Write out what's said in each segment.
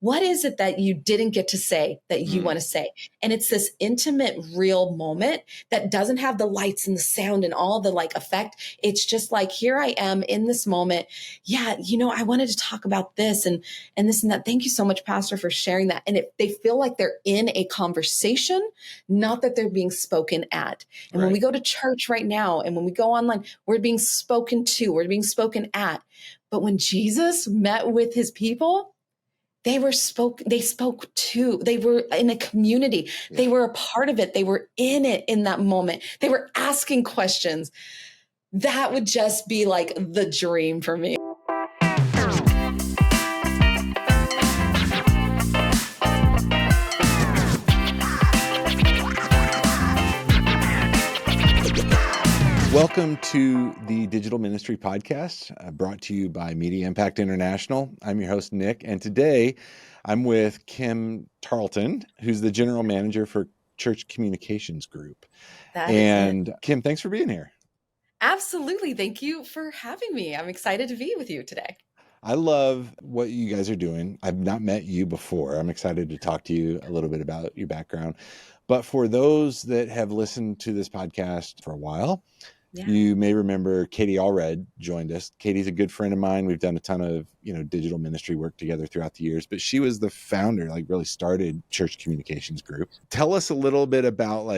what is it that you didn't get to say that you want to say? And it's this intimate, real moment that doesn't have the lights and the sound and all the like effect. It's just like, here I am in this moment. Yeah, I wanted to talk about this and this and that. Thank you so much, Pastor, for sharing that. And they feel like they're in a conversation, not that they're being spoken at. And when we go to church right now and when we go online, we're being spoken to, we're being spoken at. But when Jesus met with his people, they spoke to, they were in a community. Yeah. They were a part of it. They were in it in that moment. They were asking questions. That would just be like the dream for me. Welcome to the Digital Ministry Podcast, brought to you by Media Impact International. I'm your host, Nick, and today I'm with Kim Tarlton, who's the General Manager for Church Communications Group. And Kim, thanks for being here. Absolutely. Thank you for having me. I'm excited to be with you today. I love what you guys are doing. I've not met you before. I'm excited to talk to you a little bit about your background. But for those that have listened to this podcast for a while, you may remember Katie Allred joined us. Katie's a good friend of mine. We've done a ton of, digital ministry work together throughout the years, but she was the founder, really started Church Communications Group. Tell us a little bit about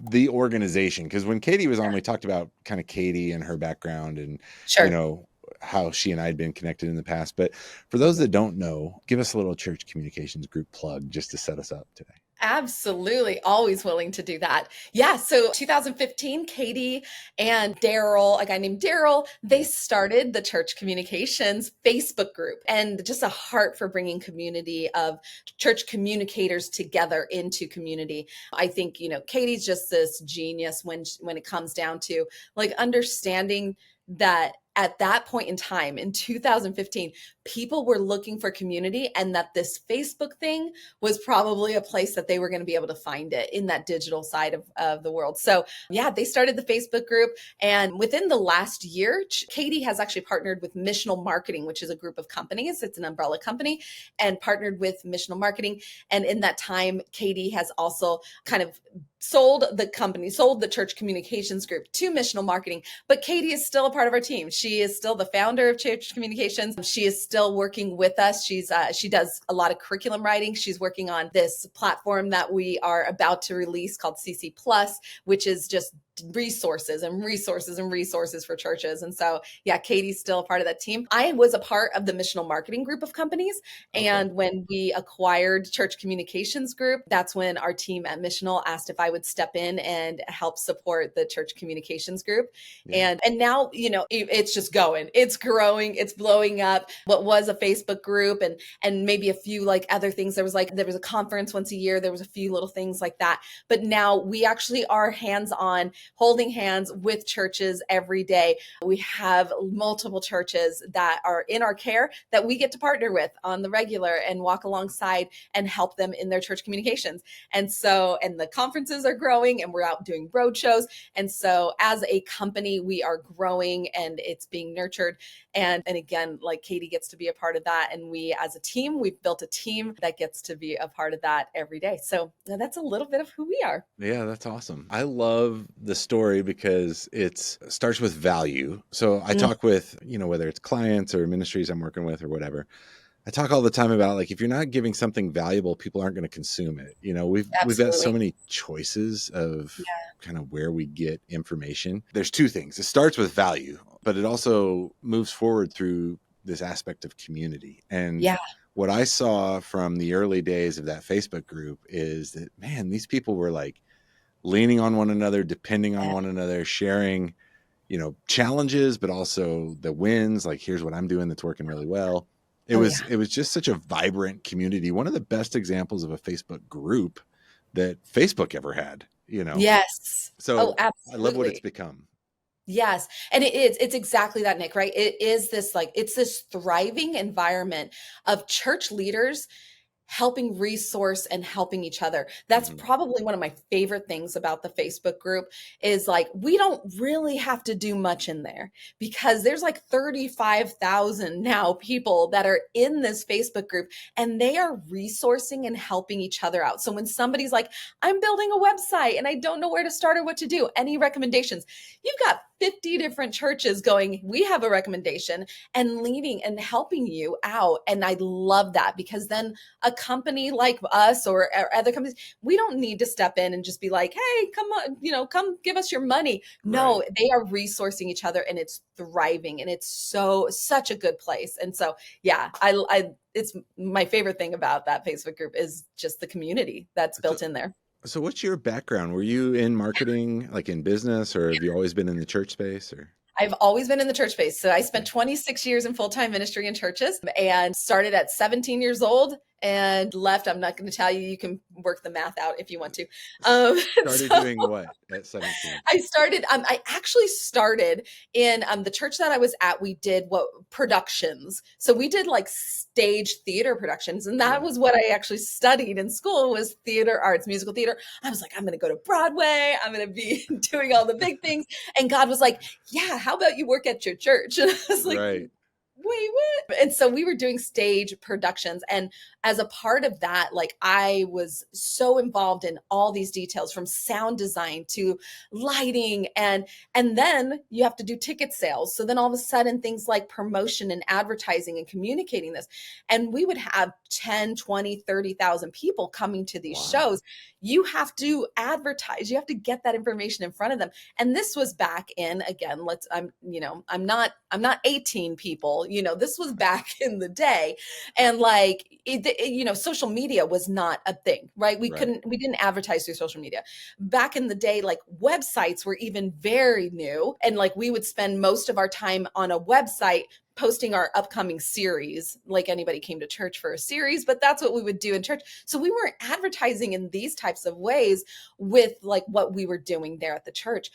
the organization, because when Katie was on, we talked about kind of Katie and her background and, how she and I had been connected in the past. But for those that don't know, give us a little Church Communications Group plug just to set us up today. Absolutely. Always willing to do that. Yeah. So 2015, Katie and Daryl, a guy named Daryl, they started the Church Communications Facebook group, and just a heart for bringing community of church communicators together into community. I think, Katie's just this genius when it comes down to understanding that at that point in time, in 2015, people were looking for community, and that this Facebook thing was probably a place that they were going to be able to find it in that digital side of the world. So they started the Facebook group. And within the last year, Katie has actually partnered with Missional Marketing, which is a group of companies. It's an umbrella company, and partnered with Missional Marketing. And in that time, Katie has also kind of sold the Church Communications Group to Missional Marketing. But Katie is still a part of our team. She is still the founder of Church Communications. She is still working with us. She does a lot of curriculum writing. She's working on this platform that we are about to release called CC Plus, which is just resources for churches. And so, Katie's still a part of that team. I was a part of the Missional Marketing group of companies. Okay. And when we acquired Church Communications Group, that's when our team at Missional asked if I would step in and help support the Church Communications Group. Yeah. And now, it's just going, it's growing, it's blowing up. What was a Facebook group and maybe a few other things. There was a conference once a year. There was a few little things like that. But now we actually are hands-on, holding hands with churches every day. We have multiple churches that are in our care that we get to partner with on the regular and walk alongside and help them in their church communications. And the conferences are growing, and we're out doing road shows. And so as a company, we are growing, and it's being nurtured. And again, Katie gets to be a part of that. And we, as a team, we've built a team that gets to be a part of that every day. So that's a little bit of who we are. Yeah, that's awesome. I love the story because it starts with value. So I talk with, whether it's clients or ministries I'm working with or whatever, I talk all the time about if you're not giving something valuable, people aren't going to consume it. We've got so many choices of kind of where we get information. There's two things. It starts with value, but it also moves forward through this aspect of community. And what I saw from the early days of that Facebook group is that, man, these people were leaning on one another, depending on one another, sharing, challenges, but also the wins. Here's what I'm doing that's working really well. It was just such a vibrant community. One of the best examples of a Facebook group that Facebook ever had, Yes. So absolutely. I love what it's become. Yes. And it's exactly that, Nick, right? It is this it's this thriving environment of church leaders helping resource and helping each other. That's Mhm. probably one of my favorite things about the Facebook group is like, we don't really have to do much in there because there's like 35,000 now people that are in this Facebook group and they are resourcing and helping each other out. So when somebody's like, I'm building a website and I don't know where to start or what to do, any recommendations? You've got 50 different churches going, we have a recommendation, and leading and helping you out. And I love that because then a company like us or other companies, we don't need to step in and just be like, hey, come on, come give us your money. Right. No, they are resourcing each other and it's thriving and it's such a good place. And so, yeah, it's my favorite thing about that Facebook group is just the community that's So, built in there. so what's your background? Were you in marketing, like in business, or have you always been in the church space? Or I've always been in the church space. So I okay. spent 26 years in full-time ministry in churches and started at 17 years old and left. I'm not going to tell you, you can work the math out if you want to. Started So doing what at 17? I actually started in the church that I was at. We did productions. So we did like stage theater productions. And that Yeah. was what I actually studied in school was theater arts, musical theater. I was like, I'm going to go to Broadway. I'm going to be doing all the big things. And God was like, yeah, how about you work at your church? And I was like, Right. wait, what? And so we were doing stage productions. And as a part of that, like I was so involved in all these details from sound design to lighting. And then you have to do ticket sales. So then all of a sudden things like promotion and advertising and communicating this. And we would have 10, 20, 30,000 people coming to these Wow. shows. You have to advertise, you have to get that information in front of them. And this was back in, again, I'm not 18 people, this was back in the day. And like, social media was not a thing, right? We Right. didn't advertise through social media. Back in the day, like websites were even very new. And like we would spend most of our time on a website posting our upcoming series, like anybody came to church for a series, but that's what we would do in church. So we weren't advertising in these types of ways with like what we were doing there at the church.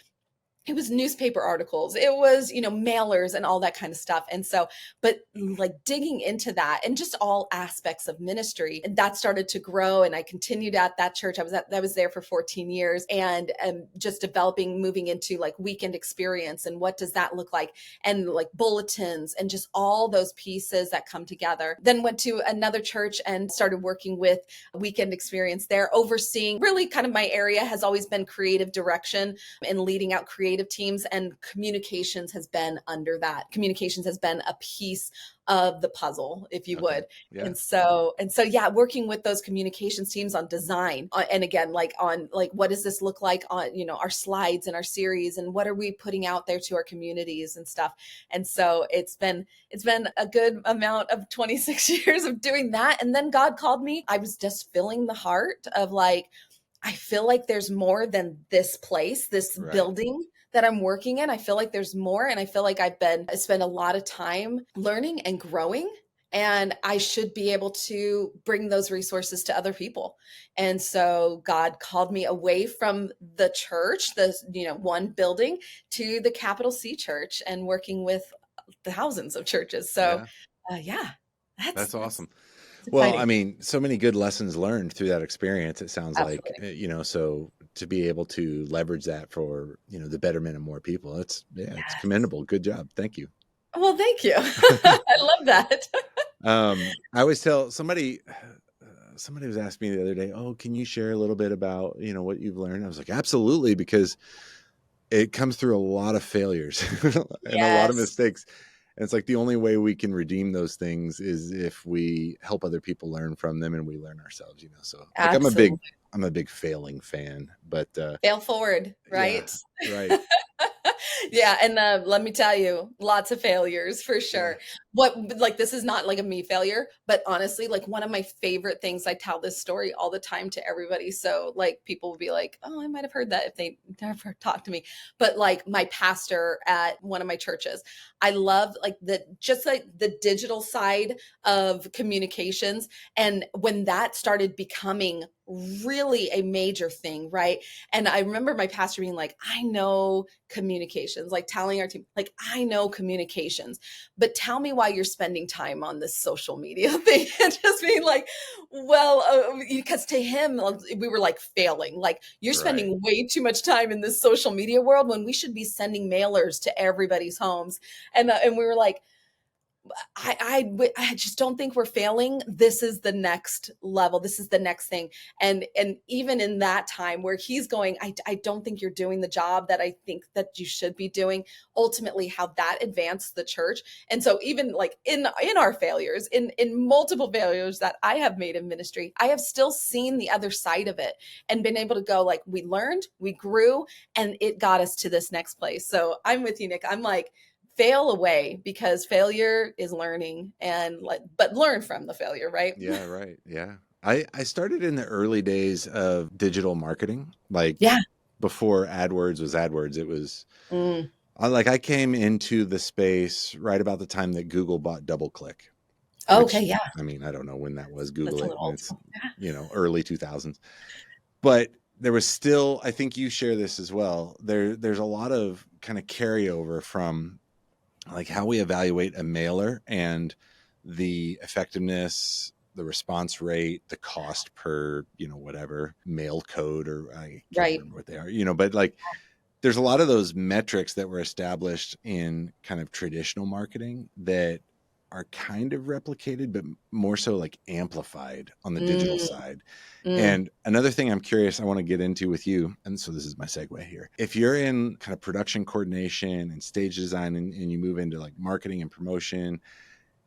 It was newspaper articles, it was, mailers and all that kind of stuff. And so, but like digging into that and just all aspects of ministry, and that started to grow. And I continued at that church. I was there for 14 years and just moving into like weekend experience and what does that look like? And like bulletins and just all those pieces that come together. Then went to another church and started working with weekend experience there, overseeing really kind of my area has always been creative direction and leading out creative teams, and communications has been under that. Communications has been a piece of the puzzle, if you would. Yeah. And so, yeah, working with those communications teams on design, and again, like on like, what does this look like on, our slides and our series, and what are we putting out there to our communities and stuff. And so it's been a good amount of 26 years of doing that. And then God called me. I was just filling the heart of like, I feel like there's more than this place, this Right. building that I'm working in. I feel like there's more. And I feel like I spent a lot of time learning and growing. And I should be able to bring those resources to other people. And so God called me away from the church, the one building, to the capital C church and working with thousands of churches. So Yeah. That's awesome. it's Well, exciting. I mean, so many good lessons learned through that experience. It sounds like, Absolutely. so to be able to leverage that for, the betterment of more people, it's Yes. commendable. Good job. Thank you. Well, thank you. I love that. I always tell somebody was asking me the other day, oh, can you share a little bit about, what you've learned? I was like, absolutely, because it comes through a lot of failures and a lot of Yes, mistakes. And it's like the only way we can redeem those things is if we help other people learn from them and we learn ourselves, So like absolutely. I'm a big failing fan, but Fail forward, yeah, right? right. Yeah, and let me tell you, lots of failures for Yeah. sure. Like this is not like a me failure, but honestly, like one of my favorite things, I tell this story all the time to everybody. So like people will be like, oh, I might have heard that if they never talked to me. But like my pastor at one of my churches, I love like the digital side of communications. And when that started becoming really a major thing, right? And I remember my pastor being like, I know communications, like telling our team, like, I know communications, but tell me why you're spending time on this social media thing. And just being like, well, because to him, we were like failing. Like, you're Right. spending way too much time in this social media world when we should be sending mailers to everybody's homes. And we were like, I just don't think we're failing. This is the next level. This is the next thing. And even in that time where he's going, I don't think you're doing the job that I think that you should be doing. Ultimately, how that advanced the church. And so even like in our failures, in multiple failures that I have made in ministry, I have still seen the other side of it and been able to go like, we learned, we grew, and it got us to this next place. So I'm with you, Nick. I'm like, fail away, because failure is learning, and but learn from the failure, right? Yeah, right. Yeah. I started in the early days of digital marketing, like Yeah. before AdWords was AdWords. It was Mm. I came into the space right about the time that Google bought DoubleClick, Okay. which, Yeah. I mean, I don't know when that was. That's Google a it, little and old it's, school. Yeah. early 2000s. But there was still, I think you share this as well. There's a lot of kind of carryover from like how we evaluate a mailer and the effectiveness, the response rate, the cost per, whatever mail code, or I can't Right. remember what they are, but like there's a lot of those metrics that were established in kind of traditional marketing that are kind of replicated, but more so like amplified on the digital Mm. side. Mm. And another thing I'm curious, I want to get into with you, and so this is my segue here. If you're in kind of production coordination and stage design, and you move into like marketing and promotion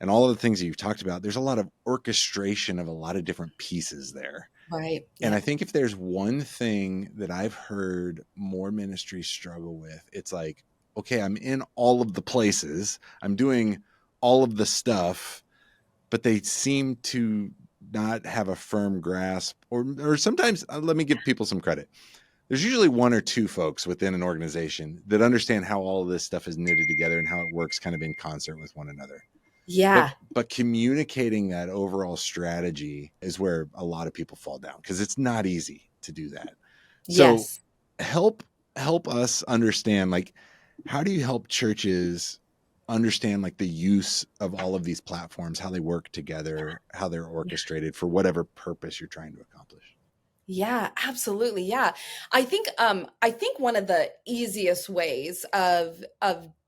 and all of the things that you've talked about, there's a lot of orchestration of a lot of different pieces there. Right. And Yeah. I think if there's one thing that I've heard more ministries struggle with, it's like, okay, I'm in all of the places, I'm doing all of the stuff, but they seem to not have a firm grasp, or sometimes, let me give people some credit. There's usually one or two folks within an organization that understand how all of this stuff is knitted together and how it works kind of in concert with one another. But Yeah. communicating that overall strategy is where a lot of people fall down, because it's not easy to do that. So Yes. help us understand, like, how do you help churches understand like the use of all of these platforms, how they work together, how they're orchestrated for whatever purpose you're trying to accomplish? Yeah, absolutely. Yeah. I think one of the easiest ways of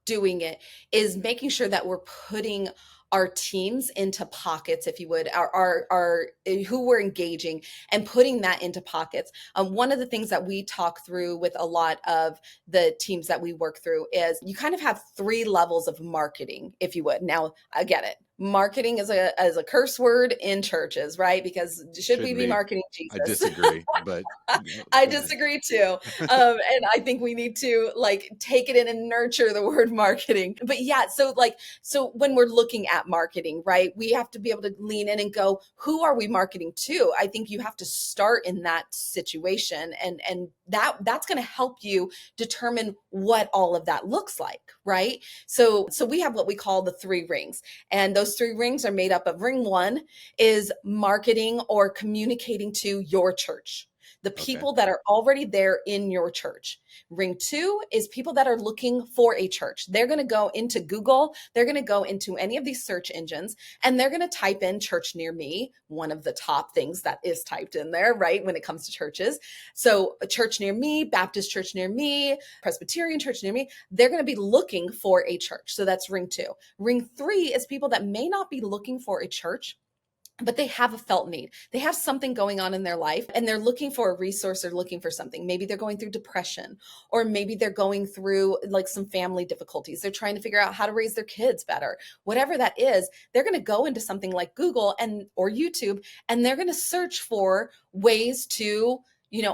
doing it is making sure that we're putting our teams into pockets, if you would, our who we're engaging, and putting that into pockets. One of the things that we talk through with a lot of the teams that we work through is you kind of have three levels of marketing, if you would. Now, I get it. Marketing is a curse word in churches, right? Because should we Shouldn't be be. marketing I Jesus? disagree, but I go ahead. disagree too. And I think we need to like take it in and nurture the word marketing. But yeah, so when we're looking at marketing, right, we have to be able to lean in and go, who are we marketing to? I think you have to start in that situation, and that's going to help you determine what all of that looks like, right? So we have what we call the three rings, and those three rings are made up of ring one is marketing or communicating to your church, the Okay. people that are already there in your church. Ring two is people that are looking for a church. They're going to go into Google, they're going to go into any of these search engines, and they're going to type in church near me, one of the top things that is typed in there, right, when it comes to churches. So a church near me, Baptist church near me, Presbyterian church near me, they're going to be looking for a church. So that's ring two. Ring three is people that may not be looking for a church, but they have a felt need. They have something going on in their life and they're looking for a resource or looking for something. Maybe they're going through depression, or maybe they're going through like some family difficulties. They're trying to figure out how to raise their kids better. Whatever that is, they're going to go into something like Google or YouTube, and they're going to search for ways to,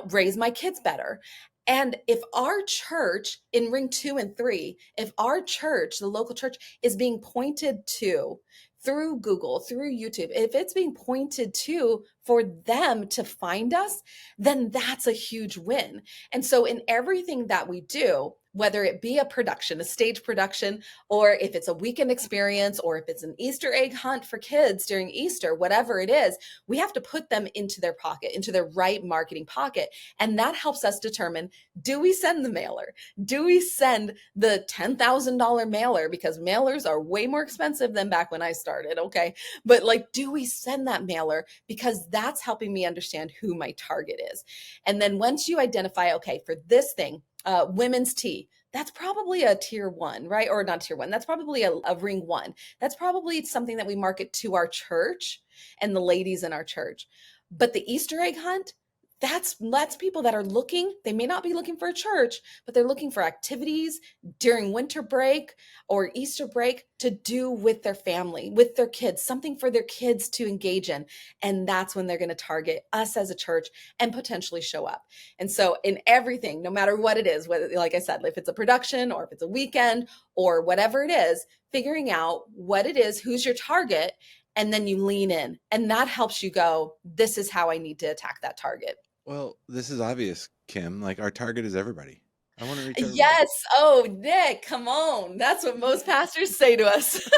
raise my kids better. And if our church in ring two and three, if our church, the local church, is being pointed to through Google, through YouTube, if it's being pointed to for them to find us, then that's a huge win. And so in everything that we do, whether it be a production, a stage production, or if it's a weekend experience, or if it's an Easter egg hunt for kids during Easter, whatever it is, we have to put them into their pocket, into their right marketing pocket. And that helps us determine, do we send the mailer? Do we send the $10,000 mailer? Because mailers are way more expensive than back when I started, okay? But like, do we send that mailer? Because that's helping me understand who my target is. And then once you identify, okay, for this thing, women's tea, that's probably a tier 1, right? Or not tier 1, that's probably a ring 1. That's probably something that we market to our church and the ladies in our church. But the Easter egg hunt, that's people that are looking, they may not be looking for a church, but they're looking for activities during winter break or Easter break to do with their family, with their kids, something for their kids to engage in. And that's when they're going to target us as a church and potentially show up. And so in everything, no matter what it is, whether, like I said, if it's a production or if it's a weekend or whatever it is, figuring out what it is, who's your target, and then you lean in. And that helps you go, this is how I need to attack that target. Well, this is obvious, Kim. Like, our target is everybody. I want to reach everybody. Yes. Oh, Nick, come on. That's what most pastors say to us.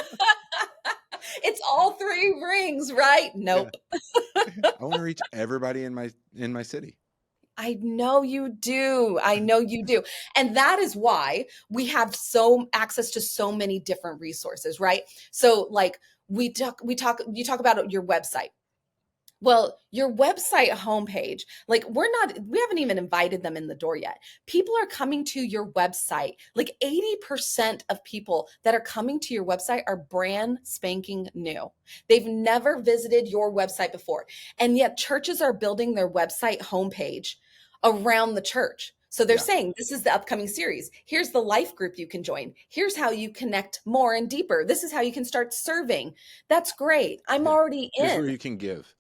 It's all 3 rings, right? Nope. Yeah. I want to reach everybody in my city. I know you do. I know you do. And that is why we have access to so many different resources, right? So like you talk about your website. Well, your website homepage, like we haven't even invited them in the door yet. People are coming to your website. Like 80% of people that are coming to your website are brand spanking new. They've never visited your website before. And yet churches are building their website homepage around the church. So they're saying, this is the upcoming series. Here's the life group you can join. Here's how you connect more and deeper. This is how you can start serving. That's great. I'm already in. Here's where you can give.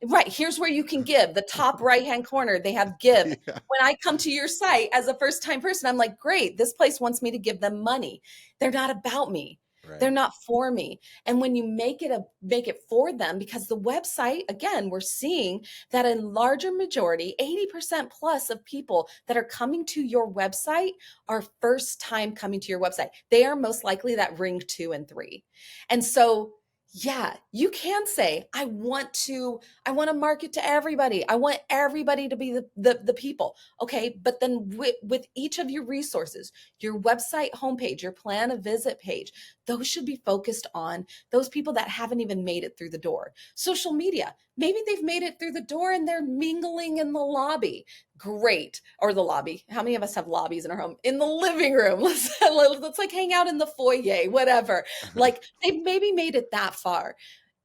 Right. Here's where you can give. The top right-hand corner, they have give. Yeah. When I come to your site as a first-time person, I'm like, great, this place wants me to give them money. They're not about me. Right. They're not for me. And when you make it for them, because the website, again, we're seeing that a larger majority, 80% plus of people that are coming to your website are first time coming to your website. They are most likely that ring 2 and 3. And so yeah, you can say, I want to market to everybody. I want everybody to be the people. Okay. But then with each of your resources, your website homepage, your plan of visit page, those should be focused on those people that haven't even made it through the door. Social media, maybe they've made it through the door and they're mingling in the lobby. Great. Or the lobby. How many of us have lobbies in our home? In the living room. Let's like hang out in the foyer, whatever. Like they've maybe made it that far.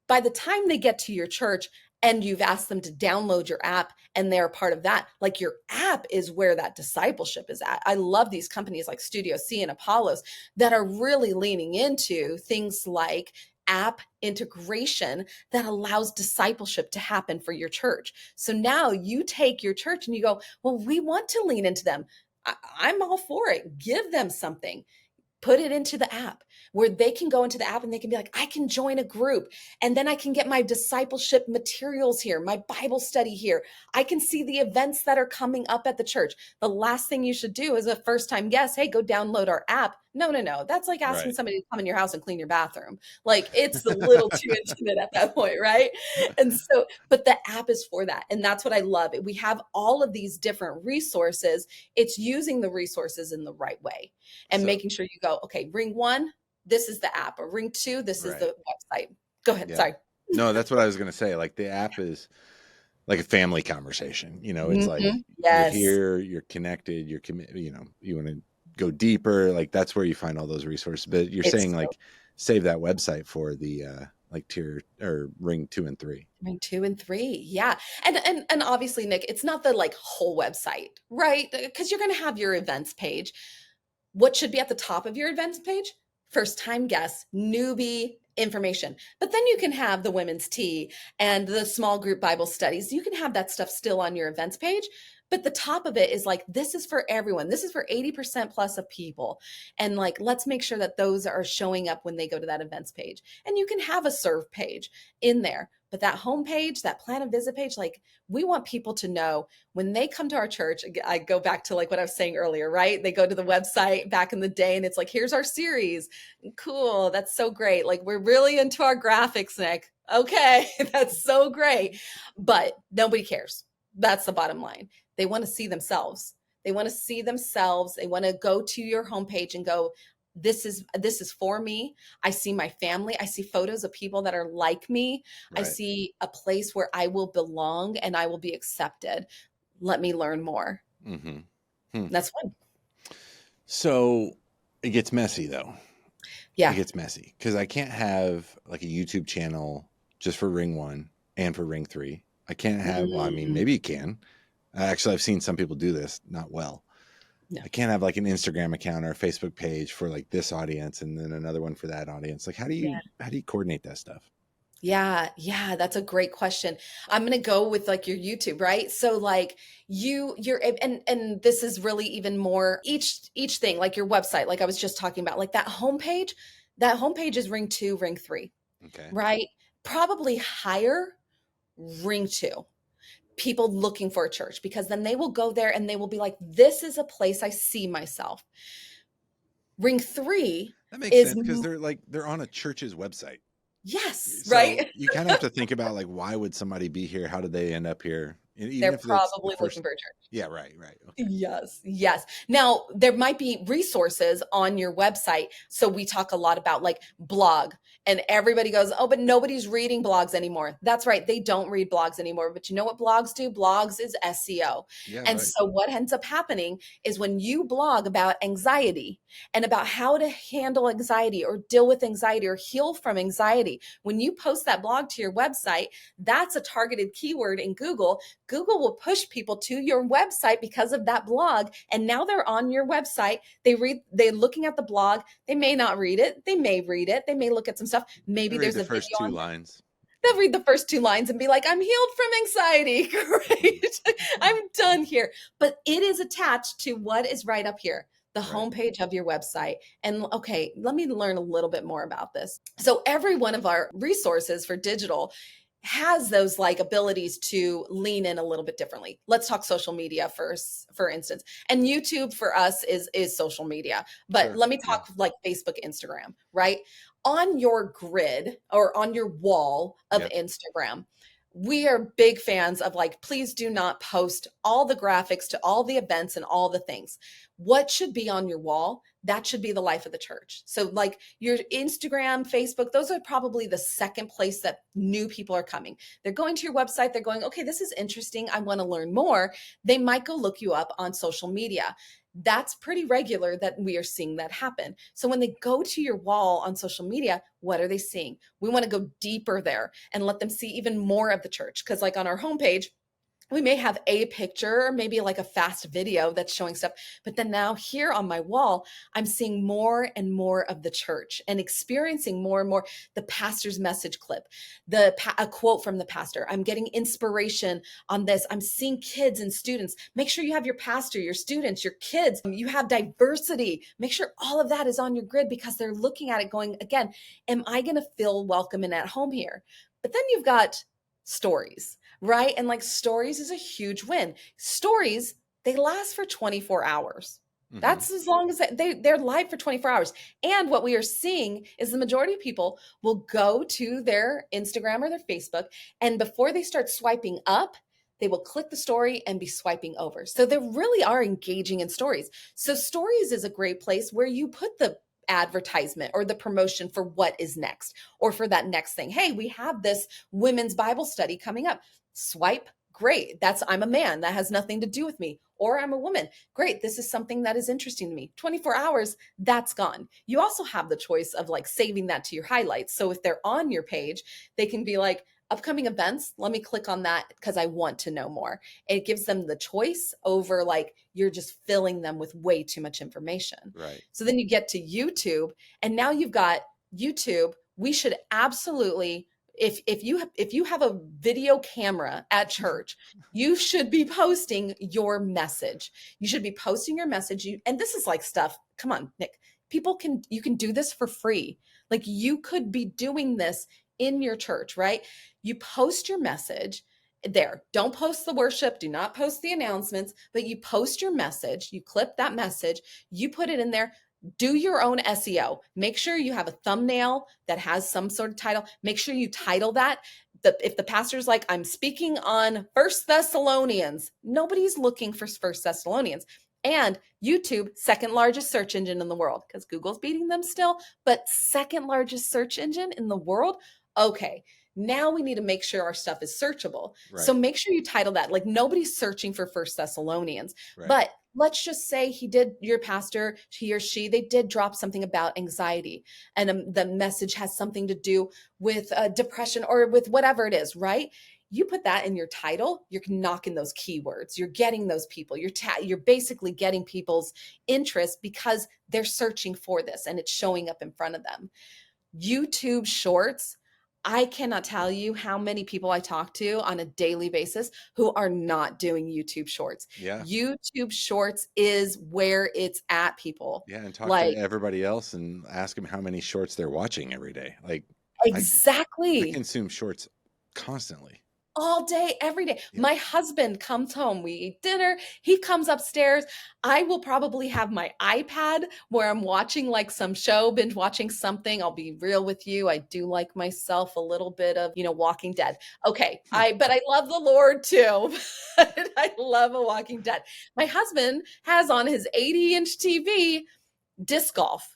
By the time they get to your church and you've asked them to download your app and they're part of that, like your app is where that discipleship is at. I love these companies like Studio C and Apollos that are really leaning into things like app integration that allows discipleship to happen for your church. So now you take your church and you go, well, we want to lean into them. I'm all for it. Give them something. Put it into the app where they can go into the app and they can be like, I can join a group and then I can get my discipleship materials here, my Bible study here. I can see the events that are coming up at the church. The last thing you should do as a first-time guest, hey, go download our app. No. That's like asking somebody to come in your house and clean your bathroom. Like it's a little too intimate at that point, right? And so, but the app is for that. And that's what I love. We have all of these different resources. It's using the resources in the right way and making sure you go, okay, ring 1, this is the app, or ring 2, this is the website. Go ahead. Yeah. Sorry. No, that's what I was going to say. Like the app is like a family conversation. You know, it's like you're here, you're connected, you're committed, you know, you want to go deeper. Like that's where you find all those resources. But you're saying like save that website for the like tier or ring 2 and 3. Ring 2 and 3. Yeah. And obviously, Nick, it's not the like whole website, right? Because you're going to have your events page. What should be at the top of your events page? First time guests, newbie information. But then you can have the women's tea and the small group Bible studies. You can have that stuff still on your events page. But the top of it is like, this is for everyone. This is for 80% plus of people. And like, let's make sure that those are showing up when they go to that events page. And you can have a serve page in there. But that home page, that plan a visit page, like we want people to know when they come to our church. I go back to like what I was saying earlier, right? They go to the website back in the day and it's like, here's our series. Cool. That's so great. Like we're really into our graphics, Nick. Okay. That's so great. But nobody cares. That's the bottom line. They want to see themselves. They want to see themselves. They want to go to your homepage and go, this is for me. I see my family. I see photos of people that are like me. Right. I see a place where I will belong and I will be accepted. Let me learn more. That's fun. So it gets messy though. Yeah. It gets messy because I can't have like a YouTube channel just for Ring 1 and for Ring 3. I can't have, well, I mean, maybe you can. Actually, I've seen some people do this, not well. No. I can't have like an Instagram account or a Facebook page for like this audience and then another one for that audience. Like how do you coordinate that stuff? Yeah, that's a great question. I'm going to go with like your YouTube, right? So like you're and this is really even more each thing, like your website, like I was just talking about, like that homepage is Ring 2, Ring 3. Okay. Right? Probably higher Ring 2. People looking for a church, because then they will go there and they will be like, this is a place I see myself. Ring 3 that makes sense because they're on a church's website. Yes, so right. You kind of have to think about like, why would somebody be here? How did they end up here? Even they're probably looking for a church. Yeah, right. Okay. Yes. Now there might be resources on your website. So we talk a lot about like blog, and everybody goes, oh, but nobody's reading blogs anymore. That's right. They don't read blogs anymore. But you know what blogs do? Blogs is SEO. Yeah, and right. So what ends up happening is when you blog about anxiety and about how to handle anxiety or deal with anxiety or heal from anxiety, when you post that blog to your website, that's a targeted keyword in Google. Google will push people to your website because of that blog. And now they're on your website. They're looking at the blog. They may not read it. They may read it. They may look at some stuff. Maybe there's a first video 2 lines. They'll read the first 2 lines and be like, I'm healed from anxiety. Great. I'm done here. But it is attached to what is right up here, the homepage of your website. And okay, let me learn a little bit more about this. So every one of our resources for digital has those like abilities to lean in a little bit differently. Let's talk social media first, for instance. And YouTube for us is social media. But let me talk like Facebook, Instagram, right? On your grid or on your wall of Instagram, we are big fans of like, please do not post all the graphics to all the events and all the things. What should be on your wall? That should be the life of the church. So like your Instagram, Facebook, those are probably the second place that new people are coming. They're going to your website. They're going, okay, this is interesting. I want to learn more. They might go look you up on social media. That's pretty regular that we are seeing that happen. So when they go to your wall on social media, what are they seeing? We want to go deeper there and let them see even more of the church. Because like on our homepage, we may have a picture, maybe like a fast video that's showing stuff. But then now here on my wall, I'm seeing more and more of the church and experiencing more and more the pastor's message clip, a quote from the pastor. I'm getting inspiration on this. I'm seeing kids and students. Make sure you have your pastor, your students, your kids. You have diversity. Make sure all of that is on your grid because they're looking at it going, again, am I going to feel welcome and at home here? But then you've got stories, right? And like stories is a huge win. Stories, they last for 24 hours. That's as long as they're live for 24 hours. And what we are seeing is the majority of people will go to their Instagram or their Facebook, and before they start swiping up, they will click the story and be swiping over. So they really are engaging in stories. So stories is a great place where you put the advertisement or the promotion for what is next or for that next thing. Hey, we have this women's Bible study coming up. Swipe. Great. I'm a man. That has nothing to do with me. Or I'm a woman. Great. This is something that is interesting to me. 24 hours, that's gone. You also have the choice of like saving that to your highlights. So if they're on your page, they can be like, upcoming events, let me click on that because I want to know more. It gives them the choice over like you're just filling them with way too much information. Right. So then you get to YouTube, and now you've got YouTube. We should absolutely if you have a video camera at church, you should be posting your message. You should be posting your message. And this is like stuff. Come on, Nick. You can do this for free. Like you could be doing this in your church, right? You post your message there. Don't post the worship. Do not post the announcements, but you post your message. You clip that message. You put it in there. Do your own SEO. Make sure you have a thumbnail that has some sort of title. Make sure you title that. If the pastor's like, I'm speaking on First Thessalonians, nobody's looking for First Thessalonians. And YouTube, second largest search engine in the world, because Google's beating them still, but second largest search engine in the world. Okay, now we need to make sure our stuff is searchable. Right. So make sure you title that. Like nobody's searching for First Thessalonians, Right. but let's just say your pastor, he or she, they did drop something about anxiety, and the message has something to do with depression or with whatever it is, right? You put that in your title, you're knocking those keywords. You're getting those people. You're basically getting people's interest because they're searching for this and it's showing up in front of them. YouTube Shorts, I cannot tell you how many people I talk to on a daily basis who are not doing YouTube Shorts. Yeah. YouTube Shorts is where it's at, people. Yeah, and talk to everybody else and ask them how many shorts they're watching every day. Like exactly. I consume shorts constantly. All day, every day. Yep. My husband comes home, we eat dinner, he comes upstairs. I will probably have my iPad where I'm watching like some show, binge watching something. I'll be real with you. I do like myself a little bit of, Walking Dead. Okay. But I love the Lord too. I love a Walking Dead. My husband has on his 80-inch TV disc golf,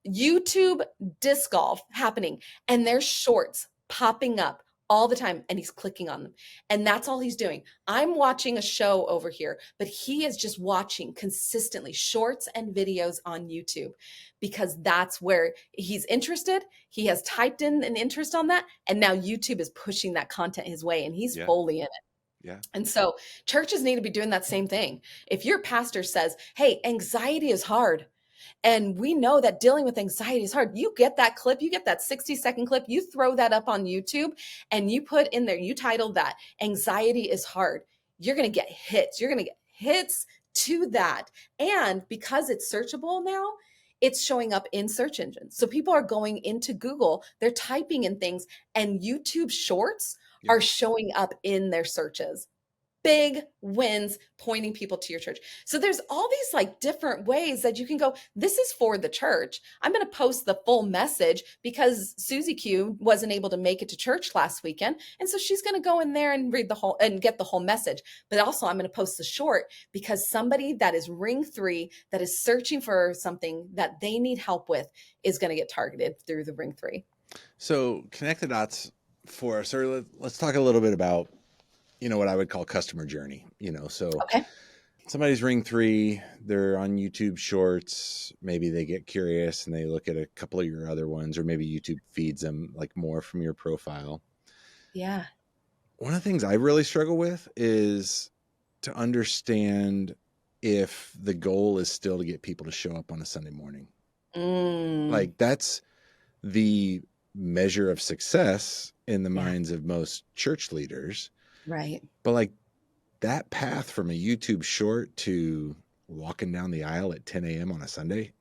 YouTube disc golf happening, and there's shorts popping up all the time, and he's clicking on them. And that's all he's doing. I'm watching a show over here, but he is just watching consistently shorts and videos on YouTube because that's where he's interested. He has typed in an interest on that, and now YouTube is pushing that content his way, and he's fully in it. Yeah. And so churches need to be doing that same thing. If your pastor says, hey, anxiety is hard, and we know that dealing with anxiety is hard. You get that clip, you get that 60-second clip, you throw that up on YouTube and you put in there, you title that anxiety is hard. You're going to get hits. You're going to get hits to that. And because it's searchable now, it's showing up in search engines. So people are going into Google, they're typing in things, and YouTube Shorts are showing up in their searches. Big wins pointing people to your church. So there's all these like different ways that you can go, this is for the church. I'm going to post the full message because Susie Q wasn't able to make it to church last weekend. And so she's going to go in there and read the whole and get the whole message. But also I'm going to post the short because somebody that is ring 3 that is searching for something that they need help with is going to get targeted through the ring 3. So connect the dots for us, or let's talk a little bit about what I would call customer journey, so somebody's ring 3, they're on YouTube Shorts. Maybe they get curious and they look at a couple of your other ones, or maybe YouTube feeds them like more from your profile. Yeah. One of the things I really struggle with is to understand if the goal is still to get people to show up on a Sunday morning. Like that's the measure of success in the minds of most church leaders. Right. But like that path from a YouTube short to walking down the aisle at 10 a.m. on a Sunday,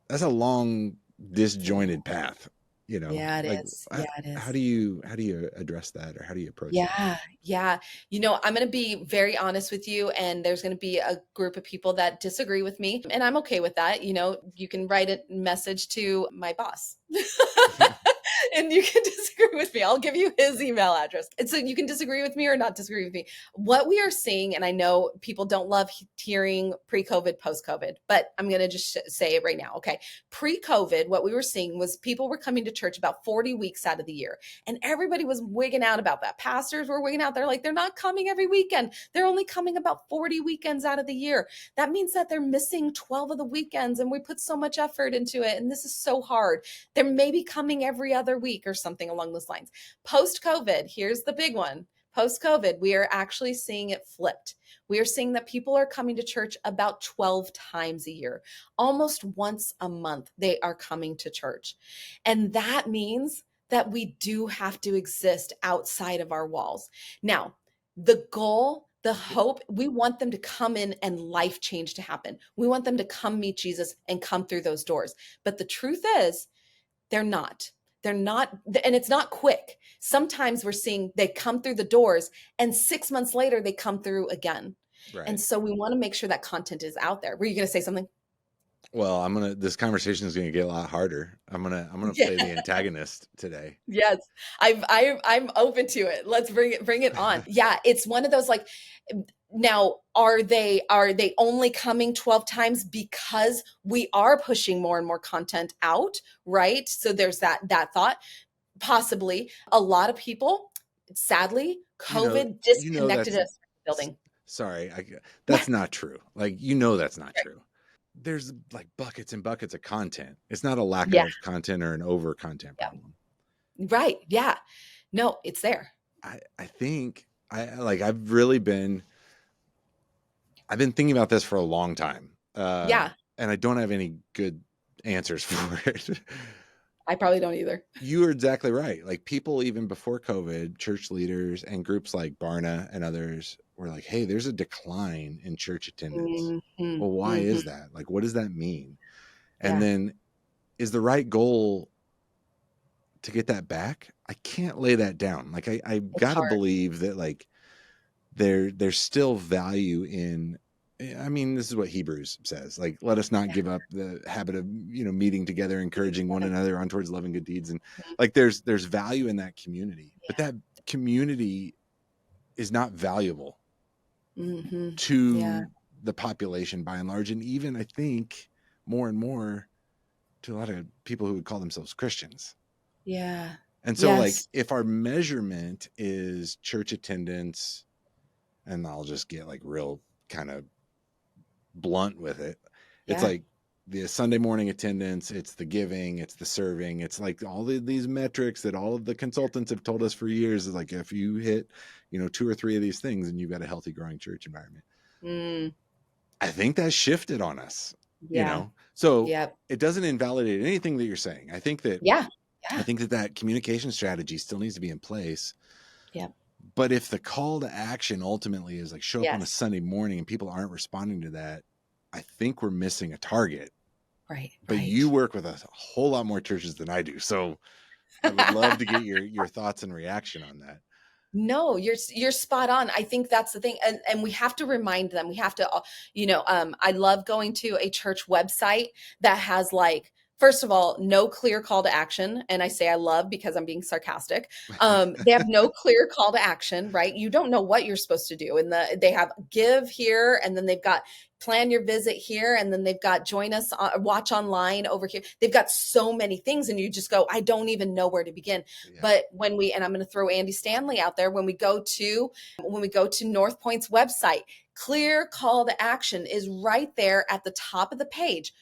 that's a long disjointed path, Yeah, it like, is. Yeah, it is. How do you address that, or how do you approach it? Yeah. I'm going to be very honest with you, and there's going to be a group of people that disagree with me, and I'm okay with that. You can write a message to my boss. And you can disagree with me. I'll give you his email address. And so you can disagree with me or not disagree with me. What we are seeing, and I know people don't love hearing pre-COVID, post-COVID, but I'm going to just say it right now. Okay. Pre-COVID, what we were seeing was people were coming to church about 40 weeks out of the year. And everybody was wigging out about that. Pastors were wigging out. They're like, they're not coming every weekend. They're only coming about 40 weekends out of the year. That means that they're missing 12 of the weekends. And we put so much effort into it. And this is so hard. They're maybe coming every other week or something along those lines. Post-COVID, here's the big one. Post-COVID, we are actually seeing it flipped. We are seeing that people are coming to church about 12 times a year. Almost once a month, they are coming to church. And that means that we do have to exist outside of our walls. Now, the goal, the hope, we want them to come in and life change to happen. We want them to come meet Jesus and come through those doors. But the truth is, they're not. They're not, and it's not quick. Sometimes we're seeing they come through the doors and 6 months later they come through again. Right. And so we want to make sure that content is out there. Were you going to say something? Well, this conversation is going to get a lot harder. I'm going to play the antagonist today. Yes. I'm open to it. Let's bring it on. Yeah. It's one of those, like, now, are they only coming 12 times because we are pushing more and more content out, right? So there's that thought. Possibly a lot of people, sadly, COVID disconnected us from the building. Sorry, that's not true. Like, that's not true. There's like buckets and buckets of content. It's not a lack of content or an over content problem. Right. Yeah. No, it's there. I think I've been thinking about this for a long time. And I don't have any good answers for it. I probably don't either. You are exactly right. Like, people, even before COVID, church leaders and groups like Barna and others were like, hey, there's a decline in church attendance. Mm-hmm. Well, why is that? Like, what does that mean? And then, is the right goal to get that back? I can't lay that down. Like, I gotta believe that, like, there's still value in, I mean, this is what Hebrews says. Like, let us not give up the habit of, meeting together, encouraging one another on towards loving good deeds. And like, there's value in that community, but that community is not valuable to the population by and large. And even, I think, more and more to a lot of people who would call themselves Christians. Yeah. And so like, if our measurement is church attendance, and I'll just get like real kind of blunt with it. It's like the Sunday morning attendance, it's the giving, it's the serving, it's like all these metrics that all of the consultants have told us for years is like, if you hit, 2 or 3 of these things, and you've got a healthy, growing church environment. I think that shifted on us, so it doesn't invalidate anything that you're saying. I think that, I think that communication strategy still needs to be in place. Yeah. But if the call to action ultimately is like, show up on a Sunday morning and people aren't responding to that, I think we're missing a target. Right. But you work with a whole lot more churches than I do. So I would love to get your thoughts and reaction on that. No, you're spot on. I think that's the thing. And we have to remind them, we have to, I love going to a church website that has, like, first of all, no clear call to action. And I say I love because I'm being sarcastic. They have no clear call to action, right? You don't know what you're supposed to do. And they have give here, and then they've got plan your visit here, and then they've got join us, watch online over here. They've got so many things, and you just go, I don't even know where to begin. Yeah. But and I'm going to throw Andy Stanley out there, when we go to North Point's website, clear call to action is right there at the top of the page.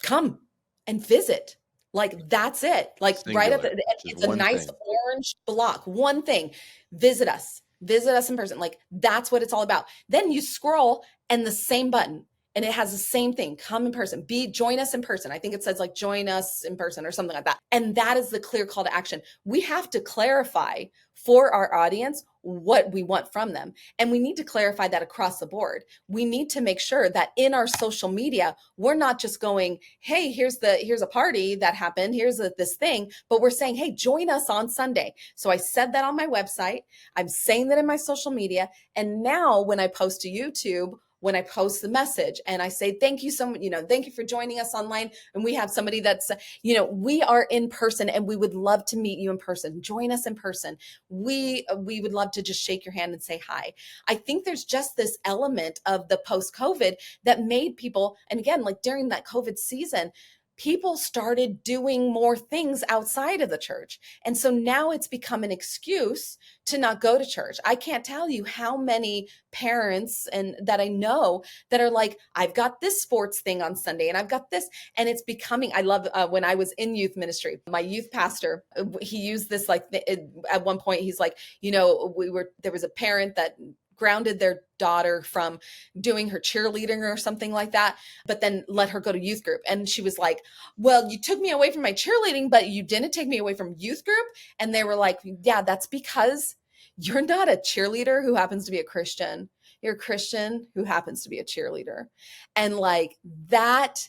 Come and visit. Like, that's it. Like, singular, right at it's a nice orange block. One thing, visit us in person. Like, that's what it's all about. Then you scroll, and the same button, and it has the same thing. Come in person, join us in person. I think it says like join us in person or something like that. And that is the clear call to action. We have to clarify for our audience what we want from them. And we need to clarify that across the board. We need to make sure that in our social media, we're not just going, hey, here's a party that happened, here's this thing, but we're saying, hey, join us on Sunday. So I said that on my website. I'm saying that in my social media. And now when I post to YouTube, when I post the message and I say, thank you so much, thank you for joining us online. And we have somebody that's, we are in person, and we would love to meet you in person. Join us in person. We would love to just shake your hand and say hi. I think there's just this element of the post-COVID that made people, and again, like during that COVID season, people started doing more things outside of the church. And so now it's become an excuse to not go to church. I can't tell you how many parents and that I know that are like, I've got this sports thing on Sunday, and I've got this. And it's becoming, I love when I was in youth ministry, my youth pastor, he used this, like, at one point, he's like, there was a parent that grounded their daughter from doing her cheerleading or something like that, but then let her go to youth group. And she was like, well, you took me away from my cheerleading, but you didn't take me away from youth group. And they were like, yeah, that's because you're not a cheerleader who happens to be a Christian. You're a Christian who happens to be a cheerleader. And like that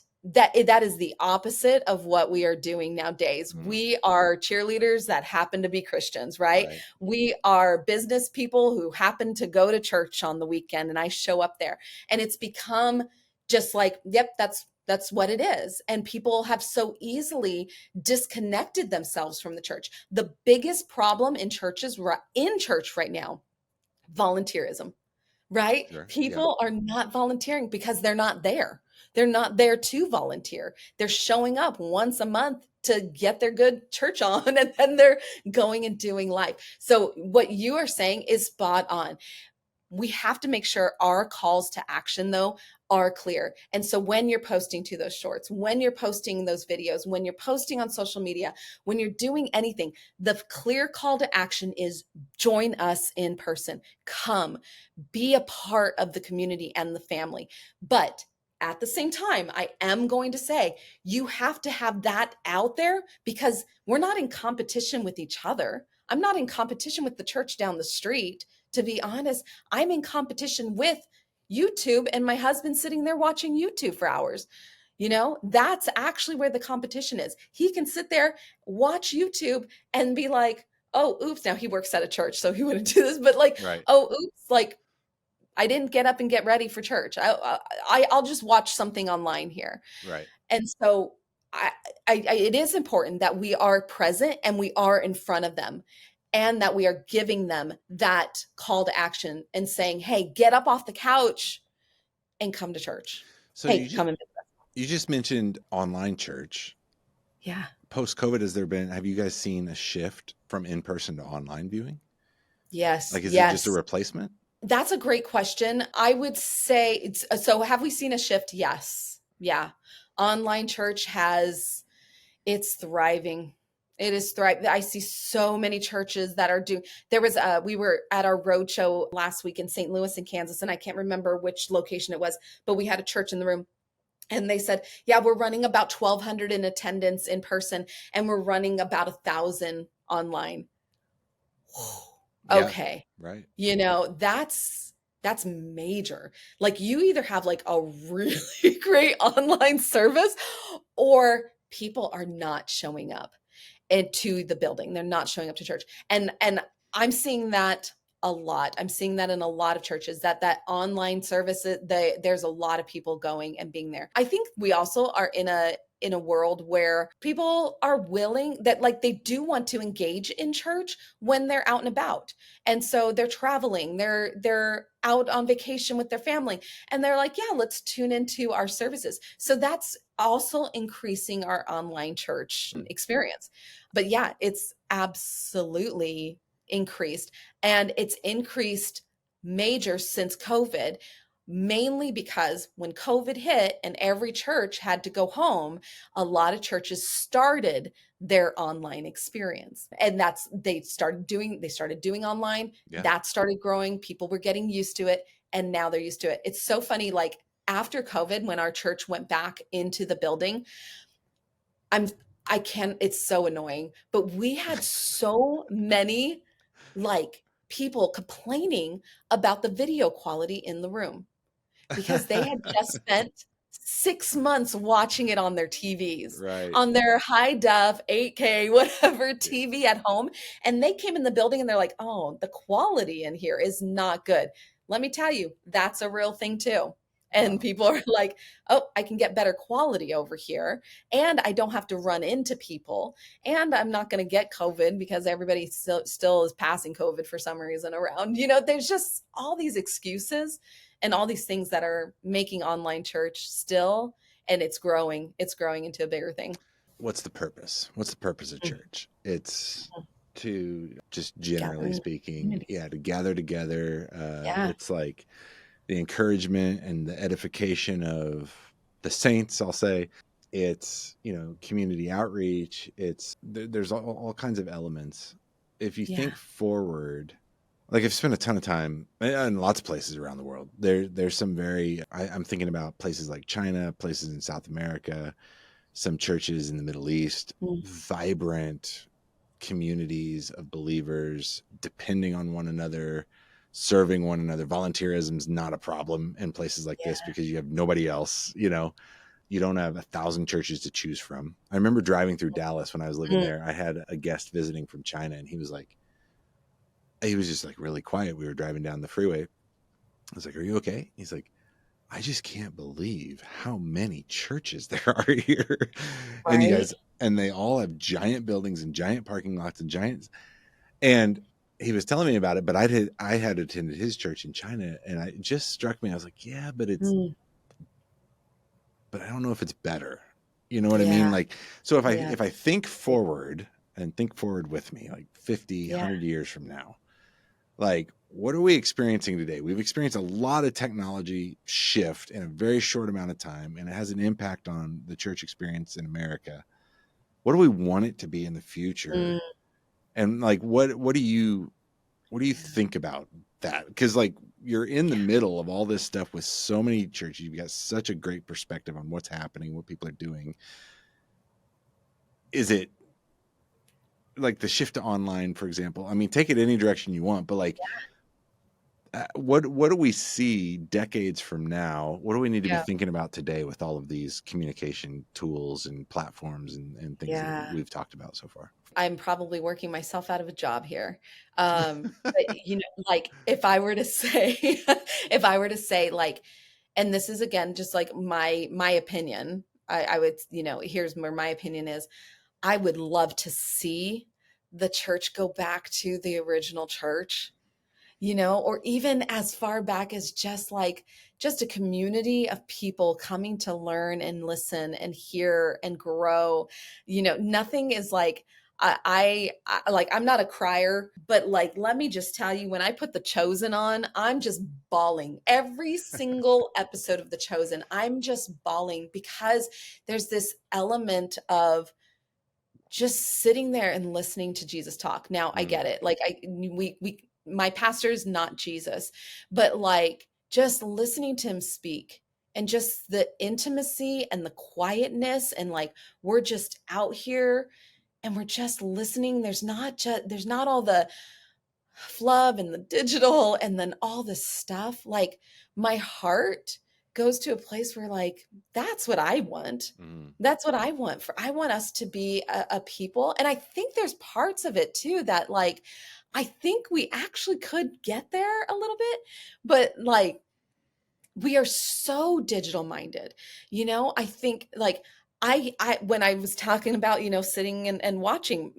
is the opposite of what we are doing nowadays. We are cheerleaders that happen to be Christians, right? We are business people who happen to go to church on the weekend, and I show up there. And it's become just like, yep, that's what it is. And people have so easily disconnected themselves from the church. The biggest problem in church right now, volunteerism, right? Sure. People are not volunteering because they're not there. They're not there to volunteer. They're showing up once a month to get their good church on, and then they're going and doing life. So what you are saying is spot on. We have to make sure our calls to action, though, are clear. And so when you're posting to those shorts, when you're posting those videos, when you're posting on social media, when you're doing anything, the clear call to action is join us in person. Come, be a part of the community and the family. But at the same time, I am going to say you have to have that out there, because we're not in competition with each other. I'm not in competition with the church down the street. To be honest, I'm in competition with YouTube and my husband sitting there watching YouTube for hours. That's actually where the competition is. He can sit there, watch YouTube and be like, oh, oops. Now he works at a church, so he wouldn't do this, but like, oh, oops, like I didn't get up and get ready for church. I'll just watch something online here. Right. And so it is important that we are present and we are in front of them, and that we are giving them that call to action and saying, hey, get up off the couch and come to church. So hey, come and visit us. You just mentioned online church. Yeah. Post-COVID, have you guys seen a shift from in-person to online viewing? Yes. Like, is it just a replacement? That's a great question. I would say so have we seen a shift? Yes. Yeah. Online church it's thriving. It is thriving. I see so many churches that are doing. We were at our road show last week in St. Louis in Kansas, and I can't remember which location it was, but we had a church in the room. And they said, yeah, we're running about 1,200 in attendance in person, and we're running about 1,000 online. Okay. Yeah, right. That's major. Like, you either have like a really great online service, or people are not showing up to the building. They're not showing up to church. And I'm seeing that a lot. I'm seeing that in a lot of churches, that online services, there's a lot of people going and being there. I think we also are in a world where people are willing, that like they do want to engage in church when they're out and about. And so they're traveling, they're out on vacation with their family, and they're like, yeah, let's tune into our services. So that's also increasing our online church experience. But yeah, it's absolutely increased, and it's increased major since COVID, mainly because when COVID hit and every church had to go home, a lot of churches started their online experience. And they started doing online. Yeah. That started growing. People were getting used to it, and now they're used to it. It's so funny, like after COVID, when our church went back into the building, it's so annoying, but we had so many like people complaining about the video quality in the room, because they had just spent 6 months watching it on their TVs, on their high def 8K, whatever TV at home. And they came in the building and they're like, oh, the quality in here is not good. Let me tell you, that's a real thing too. And people are like, oh, I can get better quality over here, and I don't have to run into people, and I'm not going to get COVID because everybody still is passing COVID for some reason around. There's just all these excuses and all these things that are making online church still, and it's growing into a bigger thing. What's the purpose? What's the purpose of church? It's to, just generally speaking, to gather together. It's like the encouragement and the edification of the saints, I'll say. It's, community outreach. There's all kinds of elements. If you think forward, like I've spent a ton of time in lots of places around the world. There's some I'm thinking about places like China, places in South America, some churches in the Middle East, Mm. vibrant communities of believers depending on one another, serving one another. Volunteerism is not a problem in places like this because you have nobody else, you don't have 1,000 churches to choose from. I remember driving through Dallas when I was living Mm. there. I had a guest visiting from China, and he was just like really quiet. We were driving down the freeway. I was like, "Are you okay?" He's like, "I just can't believe how many churches there are here." And Right. and they all have giant buildings and giant parking lots and and he was telling me about it, but I had attended his church in China, and it just struck me. I was like, "Yeah, Mm. but I don't know if it's better." You know what I mean? Yeah. Like, so Yeah. if I think forward and think forward with me, like 50, Yeah. 100 years from now, like, what are we experiencing today? We've experienced a lot of technology shift in a very short amount of time, and it has an impact on the church experience in America. What do we want it to be in the Mm. future? And like, what do you Yeah. think about that? Because like you're in the Yeah. middle of all this stuff with so many churches. You've got such a great perspective on what's happening, what people are doing. Is it like the shift to online, for example? I mean, take it any direction you want, but like, what do we see decades from now? What do we need to be Yeah. thinking about today with all of these communication tools and platforms and things that Yeah. we've talked about so far? I'm probably working myself out of a job here. But like if I were to say, if I were to say like, and this is again just like my opinion, I would, here's where my opinion is. I would love to see the church go back to the original church, or even as far back as just a community of people coming to learn and listen and hear and grow. Nothing is like, like, I'm not a crier, but like, let me just tell you, when I put The Chosen on, I'm just bawling every single episode of The Chosen. I'm just bawling because there's this element of just sitting there and listening to Jesus talk. Now I Mm. get it. Like my pastor's not Jesus, but like just listening to him speak and just the intimacy and the quietness and like we're just out here and we're just listening. There's not all the flub and the digital and then all this stuff. Like my heart goes to a place where like that's what I want. Mm. That's what I want. I want us to be a people. And I think there's parts of it too that like I think we actually could get there a little bit, but like we are so digital minded. I think like I when I was talking about, sitting and watching,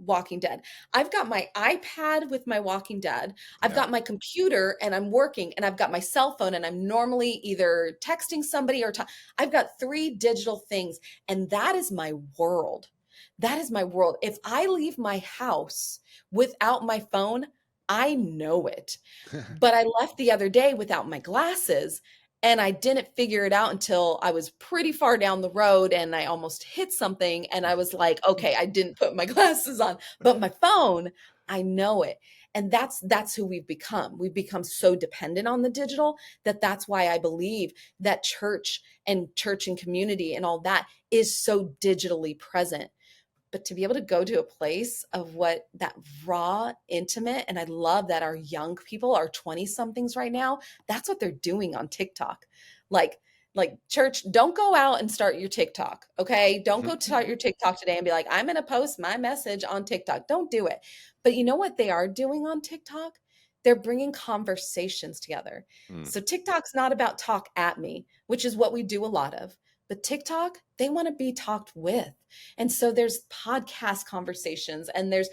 Walking Dead, I've got my iPad with my Walking Dead, I've Yeah. got my computer and I'm working, and I've got my cell phone and I'm normally either texting somebody or I've got three digital things, and that is my world. That is my world. If I leave my house without my phone, I know it. But I left the other day without my glasses, and I didn't figure it out until I was pretty far down the road and I almost hit something. And I was like, okay, I didn't put my glasses on, but my phone, I know it. And that's who we've become. We've become so dependent on the digital that's why I believe that church and community and all that is so digitally present. But to be able to go to a place of what that raw, intimate, and I love that our young people, our 20 somethings right now, that's what they're doing on TikTok. Like, like church, don't go out and start your TikTok. Okay. Don't go start your TikTok today and be like, I'm going to post my message on TikTok. Don't do it. But you know what they are doing on TikTok? They're bringing conversations together. Mm. So TikTok's not about talk at me, which is what we do a lot of. But TikTok, they want to be talked with. And so there's podcast conversations, and there's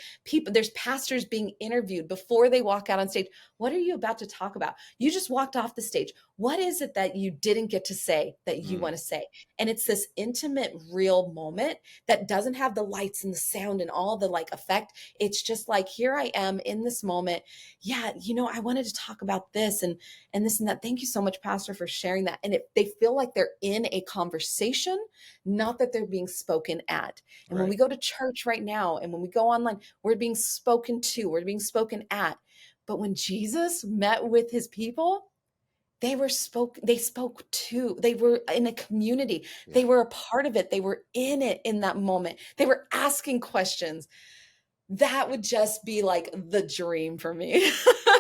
pastors being interviewed before they walk out on stage. What are you about to talk about? You just walked off the stage. What is it that you didn't get to say that you Mm. want to say? And it's this intimate, real moment that doesn't have the lights and the sound and all the like effect. It's just like, here I am in this moment. Yeah, I wanted to talk about this and this and that. Thank you so much, Pastor, for sharing that. And they feel like they're in a conversation, not that they're being spoken at. And when we Right. go to church right now and when we go online, we're being spoken to, we're being spoken at. But when Jesus met with his people, they spoke too. They were in a community. They Yeah. were a part of it. They were in it in that moment. They were asking questions. That would just be like the dream for me.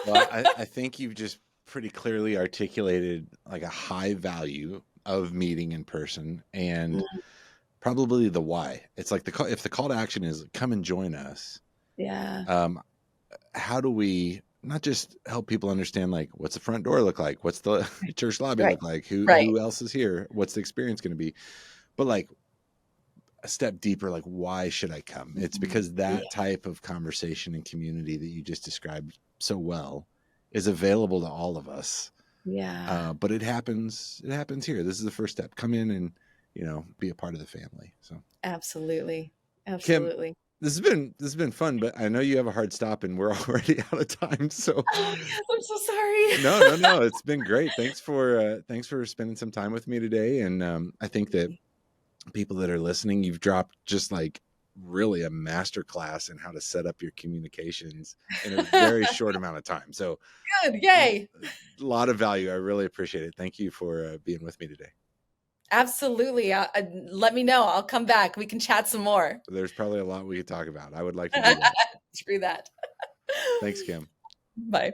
Well, I think you've just pretty clearly articulated like a high value of meeting in person and probably the why. It's like if the call to action is come and join us, Yeah. how do we not just help people understand like what's the front door look like, what's the church lobby Right. look like, Right. who else is here, what's the experience going to be, but like a step deeper, like why should I come? It's because Yeah. that type of conversation and community that you just described so well is available to all of us. Yeah. But it happens here. This is the first step. Come in and, be a part of the family. So Absolutely. Kim, Absolutely. this has been fun, but I know you have a hard stop and we're already out of time. So Oh, yes, I'm so sorry. no, it's been great. Thanks for spending some time with me today. And I think that people that are listening, you've dropped just like really a master class in how to set up your communications in a very short amount of time. So Good. Yay. a lot of value. I really appreciate it. Thank you for being with me today. Absolutely. Let me know. I'll come back. We can chat some more. There's probably a lot we could talk about. I would like to do that. Screw that. Thanks, Kim. Bye.